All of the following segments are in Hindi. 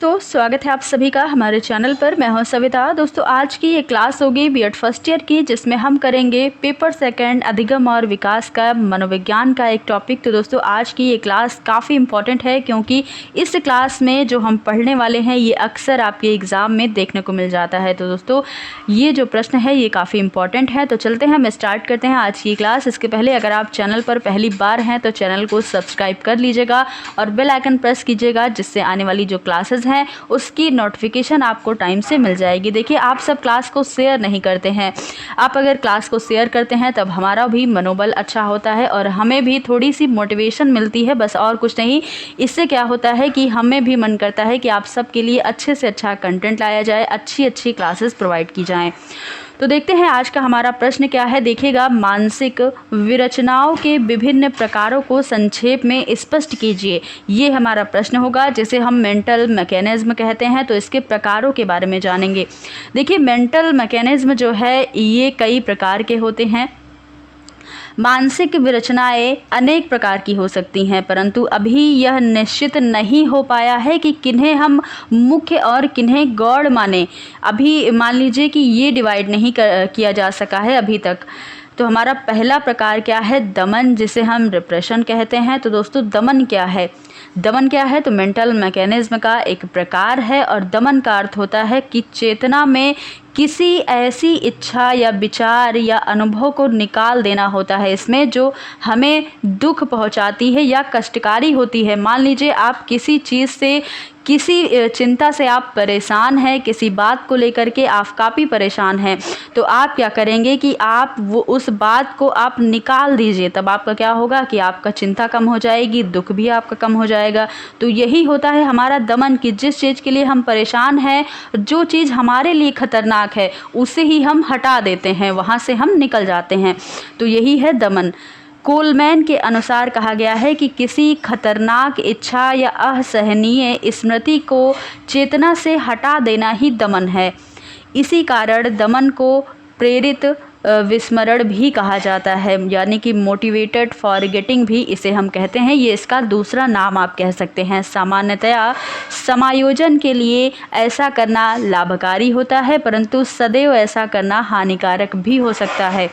तो स्वागत है आप सभी का हमारे चैनल पर। मैं हूं सविता। दोस्तों आज की ये क्लास होगी बीएड फर्स्ट ईयर की, जिसमें हम करेंगे पेपर सेकंड अधिगम और विकास का मनोविज्ञान का एक टॉपिक। तो दोस्तों आज की ये क्लास काफ़ी इंपॉर्टेंट है, क्योंकि इस क्लास में जो हम पढ़ने वाले हैं ये अक्सर आपके एग्ज़ाम में देखने को मिल जाता है। तो दोस्तों ये जो प्रश्न है ये काफ़ी इंपॉर्टेंट है। तो चलते हैं, हम स्टार्ट करते हैं आज की क्लास। इसके पहले अगर आप चैनल पर पहली बार हैं तो चैनल को सब्सक्राइब कर लीजिएगा और बेल आइकन प्रेस कीजिएगा, जिससे आने वाली जो क्लासेस हैं उसकी नोटिफिकेशन आपको टाइम से मिल जाएगी। देखिए आप सब क्लास को शेयर नहीं करते हैं। आप अगर क्लास को शेयर करते हैं तब हमारा भी मनोबल अच्छा होता है और हमें भी थोड़ी सी मोटिवेशन मिलती है, बस और कुछ नहीं। इससे क्या होता है कि हमें भी मन करता है कि आप सबके लिए अच्छे से अच्छा कंटेंट लाया जाए, अच्छी अच्छी क्लासेस प्रोवाइड की जाएँ। तो देखते हैं आज का हमारा प्रश्न क्या है। देखिएगा, मानसिक विरचनाओं के विभिन्न प्रकारों को संक्षेप में स्पष्ट कीजिए। ये हमारा प्रश्न होगा, जिसे हम मेंटल मैकेनिज्म कहते हैं। तो इसके प्रकारों के बारे में जानेंगे। देखिए मेंटल मैकेनिज्म जो है ये कई प्रकार के होते हैं। मानसिक विरचनाएं अनेक प्रकार की हो सकती हैं, परंतु अभी यह निश्चित नहीं हो पाया है कि किन्हें हम मुख्य और किन्हें गौण माने। अभी मान लीजिए कि ये डिवाइड नहीं किया जा सका है अभी तक। तो हमारा पहला प्रकार क्या है? दमन, जिसे हम रिप्रेशन कहते हैं। तो दोस्तों दमन क्या है? दमन क्या है? तो मेंटल मैकेनिज्म का एक प्रकार है, और दमन का अर्थ होता है कि चेतना में किसी ऐसी इच्छा या विचार या अनुभव को निकाल देना होता है इसमें, जो हमें दुख पहुंचाती है या कष्टकारी होती है। मान लीजिए आप किसी चीज़ से, किसी चिंता से आप परेशान हैं, किसी बात को लेकर के आप काफ़ी परेशान हैं, तो आप क्या करेंगे कि आप वो उस बात को आप निकाल दीजिए। तब आपका क्या होगा कि आपका चिंता कम हो जाएगी, दुख भी आपका कम हो जाएगा। तो यही होता है हमारा दमन, कि जिस चीज़ के लिए हम परेशान हैं, जो चीज़ हमारे लिए खतरनाक है, उसे ही हम हटा देते हैं, वहाँ से हम निकल जाते हैं। तो यही है दमन। कोलमैन के अनुसार कहा गया है कि किसी खतरनाक इच्छा या असहनीय स्मृति को चेतना से हटा देना ही दमन है। इसी कारण दमन को प्रेरित विस्मरण भी कहा जाता है, यानी कि मोटिवेटेड फॉरगेटिंग भी इसे हम कहते हैं। ये इसका दूसरा नाम आप कह सकते हैं। सामान्यतया समायोजन के लिए ऐसा करना लाभकारी होता है, परंतु सदैव ऐसा करना हानिकारक भी हो सकता है।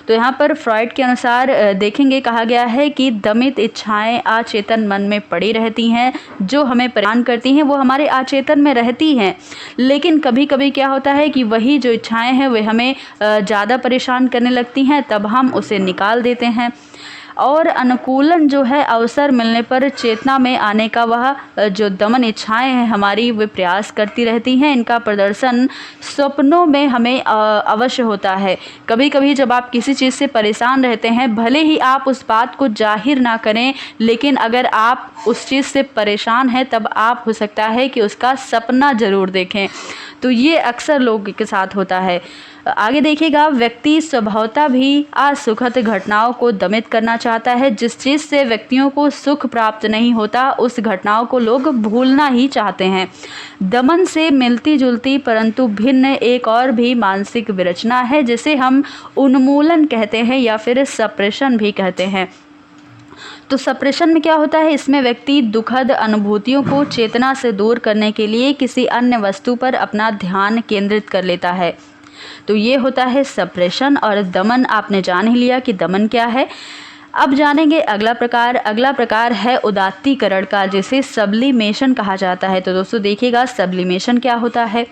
तो यहाँ पर फ्रॉइड के अनुसार देखेंगे, कहा गया है कि दमित इच्छाएं अचेतन मन में पड़ी रहती हैं, जो हमें परेशान करती हैं वो हमारे अचेतन में रहती हैं। लेकिन कभी कभी क्या होता है कि वही जो इच्छाएं हैं वे हमें ज़्यादा परेशान करने लगती हैं, तब हम उसे निकाल देते हैं। और अनुकूलन जो है, अवसर मिलने पर चेतना में आने का वह जो दमन इच्छाएं हैं हमारी, वे प्रयास करती रहती हैं। इनका प्रदर्शन स्वप्नों में हमें अवश्य होता है। कभी कभी जब आप किसी चीज़ से परेशान रहते हैं, भले ही आप उस बात को जाहिर ना करें, लेकिन अगर आप उस चीज़ से परेशान हैं तब आप हो सकता है कि उसका सपना ज़रूर देखें। तो ये अक्सर लोगों के साथ होता है। आगे देखिएगा, व्यक्ति स्वभावतः भी असुखद घटनाओं को दमित करना चाहता है। जिस चीज़ से व्यक्तियों को सुख प्राप्त नहीं होता, उस घटनाओं को लोग भूलना ही चाहते हैं। दमन से मिलती जुलती परंतु भिन्न एक और भी मानसिक विरचना है, जिसे हम उन्मूलन कहते हैं या फिर सप्रेशन भी कहते हैं। तो सप्रेशन में क्या होता है? इसमें व्यक्ति दुखद अनुभूतियों को चेतना से दूर करने के लिए किसी अन्य वस्तु पर अपना ध्यान केंद्रित कर लेता है। तो ये होता है सप्रेशन। और दमन आपने जान ही लिया कि दमन क्या है। अब जानेंगे अगला प्रकार। अगला प्रकार है उदात्तीकरण का, जिसे सब्लिमेशन कहा जाता है। तो दोस्तों देखिएगा, सब्लिमेशन क्या होता है?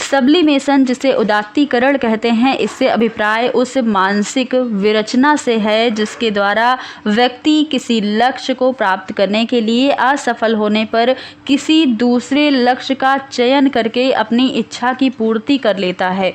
सब्लिमेशन, जिसे उदात्तीकरण कहते हैं, इससे अभिप्राय उस मानसिक विरचना से है जिसके द्वारा व्यक्ति किसी लक्ष्य को प्राप्त करने के लिए असफल होने पर किसी दूसरे लक्ष्य का चयन करके अपनी इच्छा की पूर्ति कर लेता है।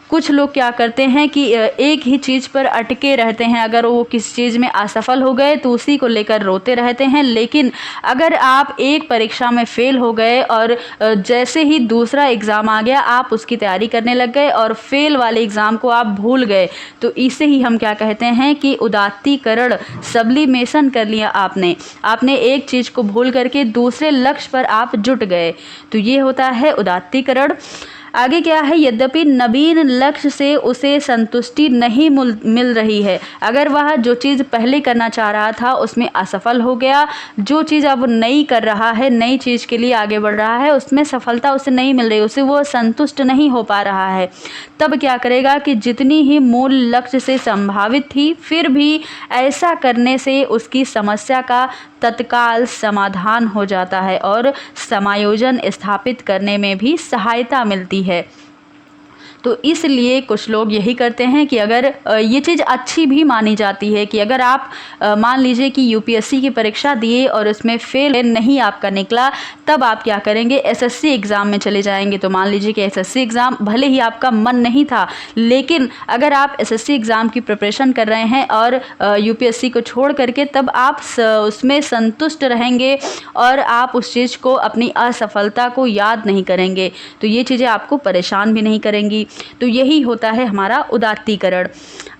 कुछ लोग क्या करते हैं कि एक ही चीज़ पर अटके रहते हैं। अगर वो किसी चीज़ में असफल हो गए तो उसी को लेकर रोते रहते हैं। लेकिन अगर आप एक परीक्षा में फेल हो गए और जैसे ही दूसरा एग्ज़ाम आ गया, आप उसकी तैयारी करने लग गए और फेल वाले एग्ज़ाम को आप भूल गए, तो इसे ही हम क्या कहते हैं कि उदात्तीकरण, सब्लिमेशन कर लिया आपने एक चीज़ को भूल करके दूसरे लक्ष्य पर आप जुट गए। तो ये होता है उदात्तीकरण। आगे क्या है, यद्यपि नवीन लक्ष्य से उसे संतुष्टि नहीं मिल रही है। अगर वह जो चीज़ पहले करना चाह रहा था उसमें असफल हो गया, जो चीज़ अब नई कर रहा है, नई चीज़ के लिए आगे बढ़ रहा है, उसमें सफलता उसे नहीं मिल रही, उसे वो संतुष्ट नहीं हो पा रहा है, तब क्या करेगा कि जितनी ही मूल लक्ष्य से संभावित थी, फिर भी ऐसा करने से उसकी समस्या का तत्काल समाधान हो जाता है और समायोजन स्थापित करने में भी सहायता मिलती है। तो इसलिए कुछ लोग यही करते हैं कि अगर ये चीज़ अच्छी भी मानी जाती है कि अगर आप मान लीजिए कि यूपीएससी की परीक्षा दिए और उसमें फेल नहीं आपका निकला, तब आप क्या करेंगे, एसएससी एग्ज़ाम में चले जाएंगे। तो मान लीजिए कि एसएससी एग्ज़ाम भले ही आपका मन नहीं था, लेकिन अगर आप एसएससी एग्ज़ाम की प्रिपरेशन कर रहे हैं और यूपीएससी को छोड़ करके, तब आप उसमें संतुष्ट रहेंगे और आप उस चीज़ को, अपनी असफलता को याद नहीं करेंगे। तो ये चीज़ें आपको परेशान भी नहीं करेंगी। तो यही होता है हमारा उदात्तीकरण।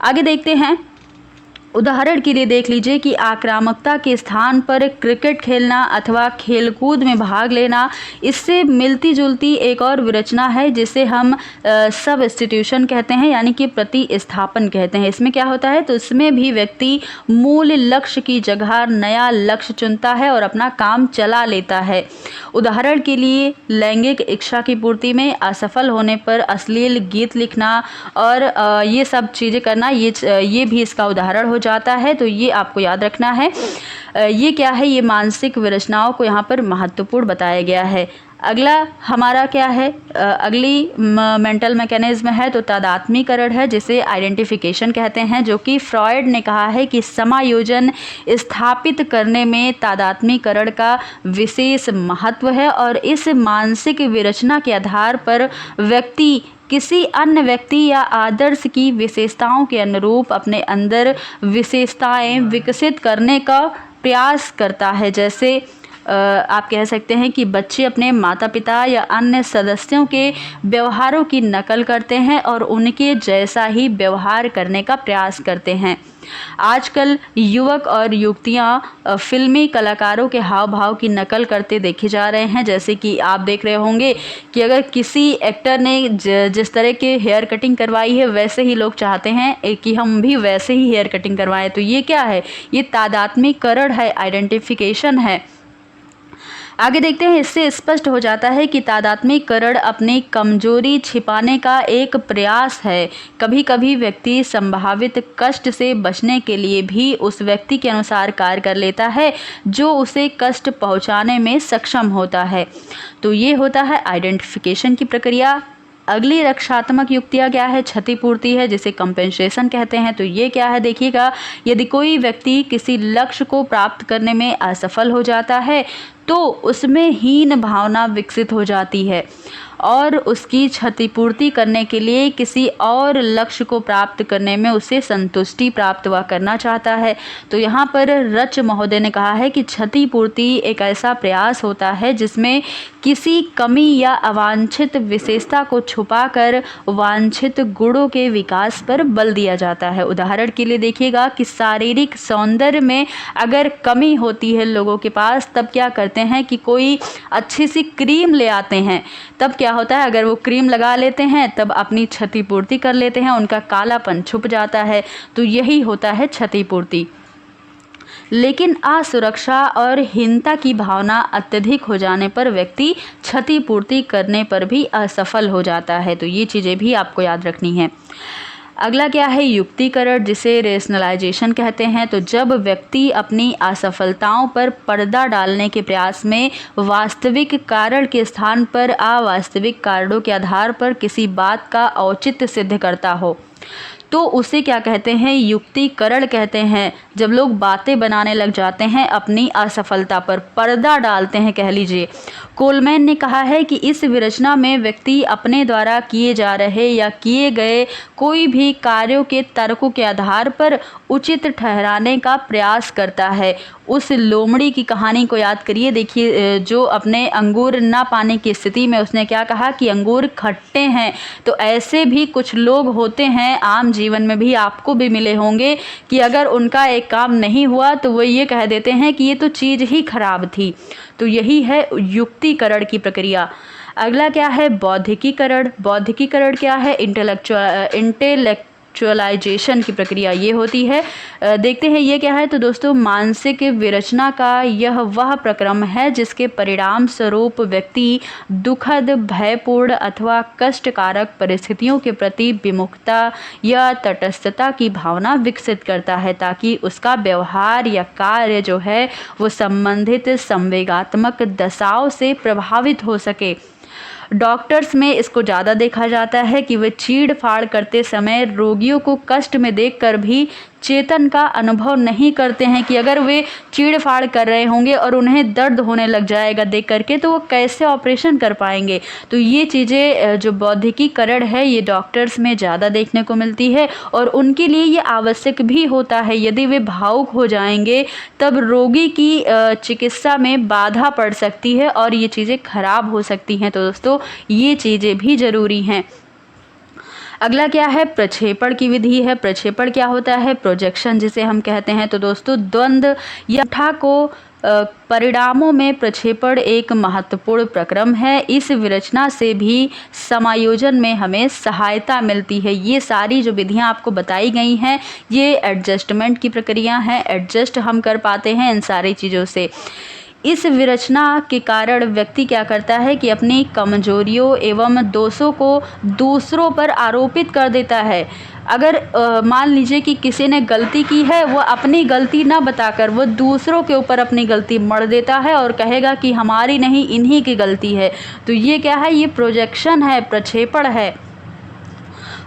आगे देखते हैं। उदाहरण के लिए देख लीजिए कि आक्रामकता के स्थान पर क्रिकेट खेलना अथवा खेलकूद में भाग लेना, इससे मिलती जुलती एक और विरचना है जिसे हम सबस्टिट्यूशन कहते हैं, यानी कि प्रतिस्थापन कहते हैं। इसमें क्या होता है, तो इसमें भी व्यक्ति मूल लक्ष्य की जगह नया लक्ष्य चुनता है और अपना काम चला लेता है। उदाहरण के लिए लैंगिक इच्छा की पूर्ति में असफल होने पर अश्लील गीत लिखना और ये सब चीज़ें करना, ये भी इसका उदाहरण हो जाता है। तो ये आपको याद रखना है। ये क्या है, ये मानसिक विरचनाओं को यहाँ पर महत्वपूर्ण बताया गया है। अगला हमारा क्या है, अगली मेंटल मैकेनिज्म है तो तादात्मीकरण है, जिसे आइडेंटिफिकेशन कहते हैं, जो कि फ्रॉयड ने कहा है कि समायोजन स्थापित करने में तादात्मीकरण का विशेष महत्व है और इस मानसिक विरचना के आधार पर व्यक्ति किसी अन्य व्यक्ति या आदर्श की विशेषताओं के अनुरूप अपने अंदर विशेषताएं विकसित करने का प्रयास करता है। जैसे आप कह सकते हैं कि बच्चे अपने माता पिता या अन्य सदस्यों के व्यवहारों की नकल करते हैं और उनके जैसा ही व्यवहार करने का प्रयास करते हैं। आजकल युवक और युवतियां फिल्मी कलाकारों के हाव भाव की नकल करते देखे जा रहे हैं। जैसे कि आप देख रहे होंगे कि अगर किसी एक्टर ने जिस तरह के हेयर कटिंग करवाई है, वैसे ही लोग चाहते हैं कि हम भी वैसे ही हेयर कटिंग करवाएं। तो ये क्या है, ये तादात्म्यकरण है, आइडेंटिफिकेशन है। आगे देखते हैं। इससे स्पष्ट हो जाता है कि तादात्म्यकरण अपनी कमजोरी छिपाने का एक प्रयास है। कभी कभी व्यक्ति संभावित कष्ट से बचने के लिए भी उस व्यक्ति के अनुसार कार्य कर लेता है जो उसे कष्ट पहुंचाने में सक्षम होता है। तो ये होता है आइडेंटिफिकेशन की प्रक्रिया। अगली रक्षात्मक युक्तियाँ क्या है, क्षतिपूर्ति है, जिसे कंपेंसेशन कहते हैं। तो ये क्या है, देखिएगा, यदि कोई व्यक्ति किसी लक्ष्य को प्राप्त करने में असफल हो जाता है तो उसमें हीन भावना विकसित हो जाती है और उसकी क्षतिपूर्ति करने के लिए किसी और लक्ष्य को प्राप्त करने में उसे संतुष्टि प्राप्त वह करना चाहता है। तो यहाँ पर रच महोदय ने कहा है कि क्षतिपूर्ति एक ऐसा प्रयास होता है जिसमें किसी कमी या अवांछित विशेषता को छुपाकर वांछित गुणों के विकास पर बल दिया जाता है। उदाहरण के लिए देखिएगा कि शारीरिक सौंदर्य में अगर कमी होती है लोगों के पास, तब क्या करते हैं कि कोई अच्छी सी क्रीम ले आते हैं। तब क्या होता है, अगर वो क्रीम लगा लेते हैं तब अपनी क्षतिपूर्ति कर लेते हैं, उनका कालापन छुप जाता है। तो यही होता है क्षतिपूर्ति। लेकिन असुरक्षा और हीनता की भावना अत्यधिक हो जाने पर व्यक्ति क्षतिपूर्ति करने पर भी असफल हो जाता है। तो ये चीज़ें भी आपको याद रखनी है। अगला क्या है, युक्तिकरण, जिसे रेशनलाइजेशन कहते हैं। तो जब व्यक्ति अपनी असफलताओं पर पर्दा डालने के प्रयास में वास्तविक कारण के स्थान पर अवास्तविक कारणों के आधार पर किसी बात का औचित्य सिद्ध करता हो, तो उसे क्या कहते हैं, युक्तिकरण कहते हैं। जब लोग बातें बनाने लग जाते हैं, अपनी असफलता पर पर्दा डालते हैं, कह लीजिए। कोलमैन ने कहा है कि इस विरचना में व्यक्ति अपने द्वारा किए जा रहे या किए गए कोई भी कार्यों के तर्कों के आधार पर उचित ठहराने का प्रयास करता है। उस लोमड़ी की कहानी को याद करिए। देखिए, जो अपने अंगूर ना पाने की स्थिति में उसने क्या कहा कि अंगूर खट्टे हैं। तो ऐसे भी कुछ लोग होते हैं आम जीवन में भी आपको भी मिले होंगे कि अगर उनका एक काम नहीं हुआ तो वो ये कह देते हैं कि ये तो चीज़ ही खराब थी। तो यही है युक्तिकरण की प्रक्रिया। अगला क्या है? बौद्धिकीकरण। बौद्धिकीकरण क्या है? इंटेलेक्चुअलाइजेशन की प्रक्रिया ये होती है। देखते हैं ये क्या है। तो दोस्तों, मानसिक विरचना का यह वह प्रक्रम है जिसके परिणाम स्वरूप व्यक्ति दुखद, भयपूर्ण अथवा कष्टकारक परिस्थितियों के प्रति विमुखता या तटस्थता की भावना विकसित करता है, ताकि उसका व्यवहार या कार्य जो है वो संबंधित संवेगात्मक दशाओं से प्रभावित हो सके। डॉक्टर्स में इसको ज़्यादा देखा जाता है कि वे चीड़ फाड़ करते समय रोगियों को कष्ट में देखकर भी चेतन का अनुभव नहीं करते हैं कि अगर वे चीड़ फाड़ कर रहे होंगे और उन्हें दर्द होने लग जाएगा देख करके, तो वो कैसे ऑपरेशन कर पाएंगे। तो ये चीज़ें जो बौद्धिकीकरण है ये डॉक्टर्स में ज़्यादा देखने को मिलती है और उनके लिए ये आवश्यक भी होता है। यदि वे भावुक हो जाएंगे तब रोगी की चिकित्सा में बाधा पड़ सकती है और ये चीज़ें खराब हो सकती हैं। तो दोस्तों, ये चीज़ें भी ज़रूरी हैं। अगला क्या है? प्रक्षेपण की विधि है। प्रक्षेपण क्या होता है? प्रोजेक्शन जिसे हम कहते हैं। तो दोस्तों, द्वंद्व या उठा को परिणामों में प्रक्षेपण एक महत्वपूर्ण प्रक्रम है। इस विरचना से भी समायोजन में हमें सहायता मिलती है। ये सारी जो विधियां आपको बताई गई हैं ये एडजस्टमेंट की प्रक्रिया है। एडजस्ट हम कर पाते हैं इन सारी चीज़ों से। इस विरचना के कारण व्यक्ति क्या करता है कि अपनी कमजोरियों एवं दोषों को दूसरों पर आरोपित कर देता है। अगर मान लीजिए कि किसी ने गलती की है, वो अपनी गलती ना बताकर वो दूसरों के ऊपर अपनी गलती मढ़ देता है और कहेगा कि हमारी नहीं, इन्हीं की गलती है। तो ये क्या है? ये प्रोजेक्शन है, प्रक्षेपण है।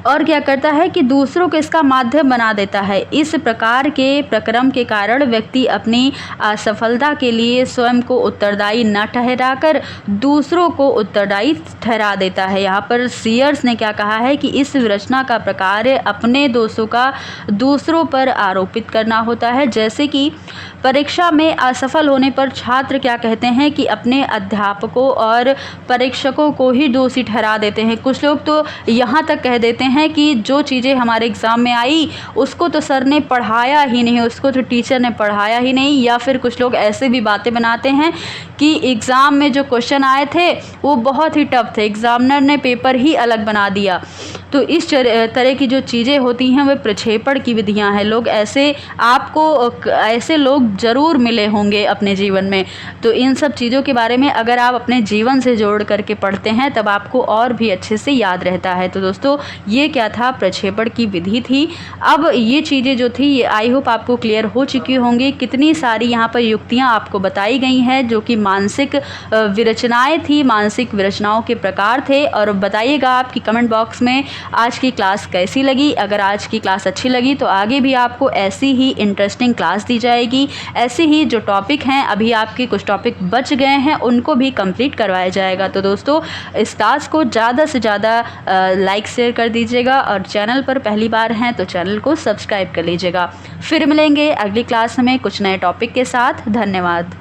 और क्या करता है कि दूसरों को इसका माध्यम बना देता है। इस प्रकार के प्रक्रम के कारण व्यक्ति अपनी असफलता के लिए स्वयं को उत्तरदायी न ठहराकर दूसरों को उत्तरदायी ठहरा देता है। यहाँ पर सीयर्स ने क्या कहा है कि इस विरचना का प्रकार अपने दोषों का दूसरों पर आरोपित करना होता है। जैसे कि परीक्षा में असफल होने पर छात्र क्या कहते हैं कि अपने अध्यापकों और परीक्षकों को ही दोषी ठहरा देते हैं। कुछ लोग तो यहाँ तक कह देते हैं कि जो चीज़ें हमारे एग्ज़ाम में आई उसको तो सर ने पढ़ाया ही नहीं, उसको तो टीचर ने पढ़ाया ही नहीं। या फिर कुछ लोग ऐसे भी बातें बनाते हैं कि एग्ज़ाम में जो क्वेश्चन आए थे वो बहुत ही टफ थे, एग्ज़ामिनर ने पेपर ही अलग बना दिया। तो इस तरह की जो चीज़ें होती हैं वे प्रक्षेपण की विधियां हैं। लोग ऐसे ऐसे लोग ज़रूर मिले होंगे अपने जीवन में। तो इन सब चीज़ों के बारे में अगर आप अपने जीवन से जोड़ करके पढ़ते हैं तब आपको और भी अच्छे से याद रहता है। तो दोस्तों, ये क्या था? प्रक्षेपण की विधि थी। अब ये चीज़ें जो थी ये आई होप आपको क्लियर हो चुकी होंगी। कितनी सारी यहाँ पर युक्तियाँ आपको बताई गई हैं जो कि मानसिक विरचनाएँ थी, मानसिक विरचनाओं के प्रकार थे। और बताइएगा आपकी कमेंट बॉक्स में आज की क्लास कैसी लगी। अगर आज की क्लास अच्छी लगी तो आगे भी आपको ऐसी ही इंटरेस्टिंग क्लास दी जाएगी। ऐसे ही जो टॉपिक हैं, अभी आपके कुछ टॉपिक बच गए हैं, उनको भी कंप्लीट करवाया जाएगा। तो दोस्तों, इस क्लास को ज़्यादा से ज़्यादा लाइक शेयर कर दीजिएगा और चैनल पर पहली बार हैं तो चैनल को सब्सक्राइब कर लीजिएगा। फिर मिलेंगे अगली क्लास में कुछ नए टॉपिक के साथ। धन्यवाद।